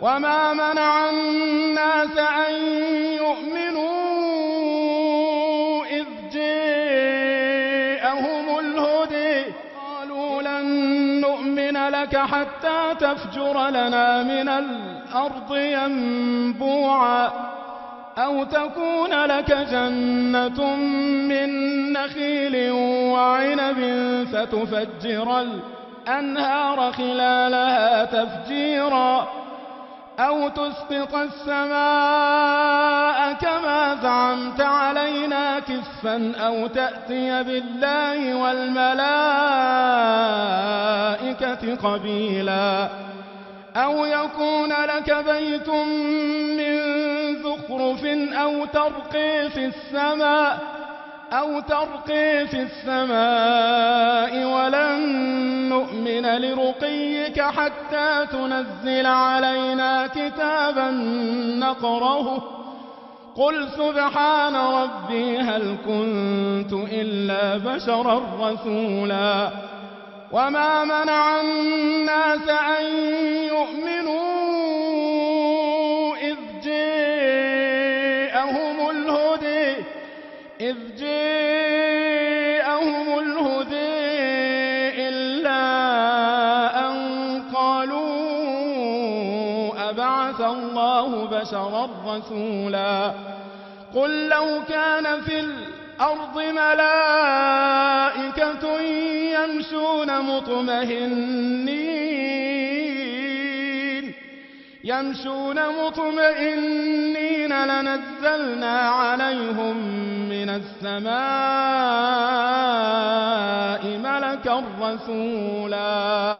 وما منع الناس أن يؤمنوا إذ جاءهم الهدى قالوا لن نؤمن لك حتى تفجر لنا من الأرض ينبوعا أو تكون لك جنة من نخيل وعنب فتفجر الأنهار خلالها تفجيرا أو تسقط السماء كما زعمت علينا كسفا أو تأتي بالله والملائكة قبيلا أو يكون لك بيت من زخرف أو ترقي في السماء ولن نؤمن لرقيك حتى تنزل علينا كتابا نقرأه قل سبحان ربي هل كنت إلا بشرا رسولا وما منع الناس أن يؤمنوا إذ جاءهم الهدى إلا أن قالوا أبعث الله بشرا رسولا قل لو كان في الأرض ملائكة يمشون مطمئنين لنزلنا عليهم من السماء ملكا رسولا